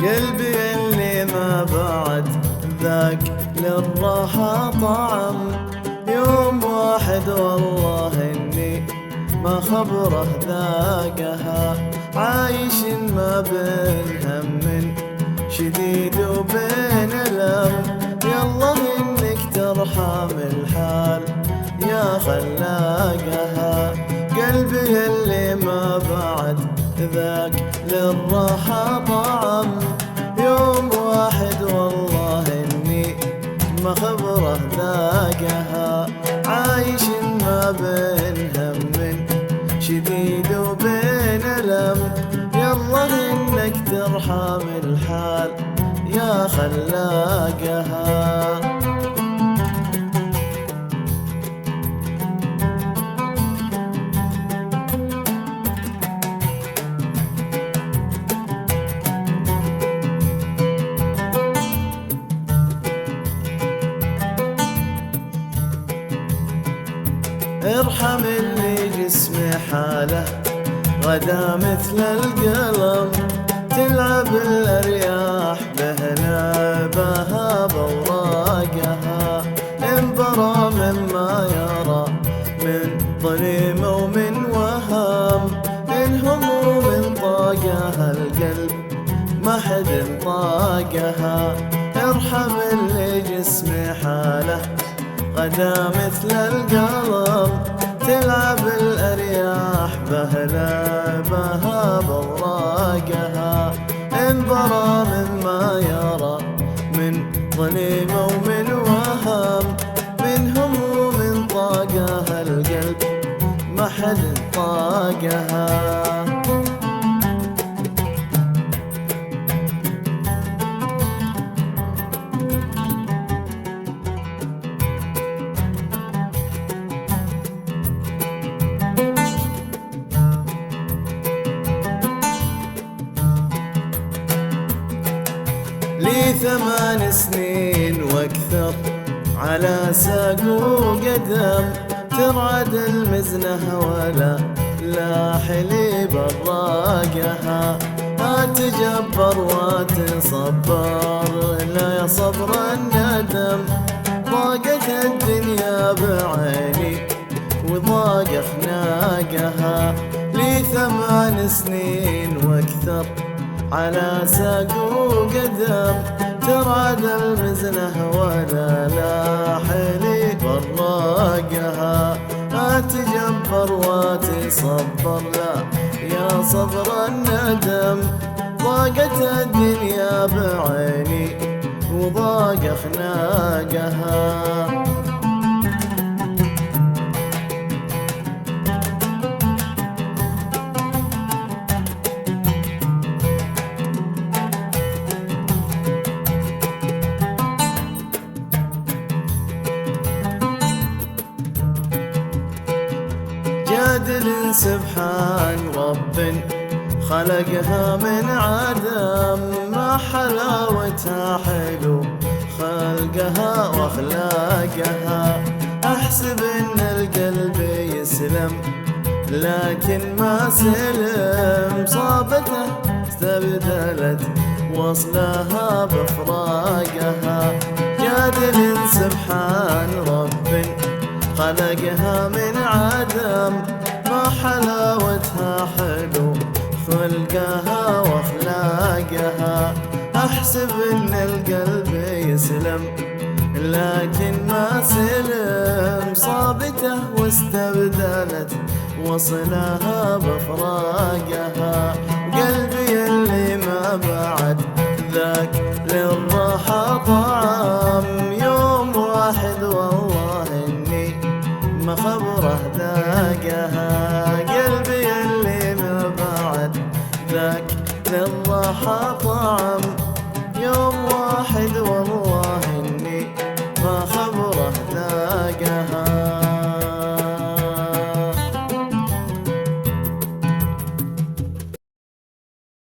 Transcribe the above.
قلبي اللي ما بعد ذاك للراحة طعم. يوم واحد والله إني ما خبره ذاقها، عايش ما بين هم شديد وبين ألم. يالله إنك ترحم الحال يا خلاقها، قلبي اللي ما بعد ذاك للراحة طعم. يوم واحد والله إني ما خبره ذاقها، عايش ما بين هم شديد وبين ألم. يالله إنك ترحم الحال يا خلاقها. ارحم اللي جسمي حاله غدا مثل القلم، تلعب الأرياح بهنا بوراقها. انبرى مما يرى من ظليم ومن وهم، إنهم من طاقها القلب ما حد طاقها. ارحم اللي جسمي حاله غدا مثل القلم، تلعب الأرياح بها بوراقها. انبرى مما يرى من ظليم ومن وهم، منهم ومن طاقها القلب ما حد طاقها. لي 8 سنين واكثر على ساق وقدم، ترعد المزنه ولا لاحلي براقها. اتجبر واتصبر لا صبر الندم، ضاقت الدنيا بعيني وضاق خناقها. لي 8 سنين واكثر على ساق وقدم، ترعد المزنه ولا لاحلي براقها. اتجبر واتصبر لا يا صبر الندم، ضاقت الدنيا بعيني وضاق خناقها. جادل سبحان رب خلقها من عدم، ما حلاوتها حلو خلقها واخلاقها. احسب ان القلب يسلم لكن ما سلم، صابته استبدلت وصلها بفراقها. جادل سبحان رب خلقها من عدم، ما حلاوتها حلو خلقها واخلاقها. احسب ان القلب يسلم لكن ما سلم، صابته واستبدلت وصلها بفراقها. قلبي اللي ما بعد ذاك للراحة طعم، يوم واحد والله إني ما خبره ذاقها. قلبي اللي ما بعد ذاك للراحة طعم،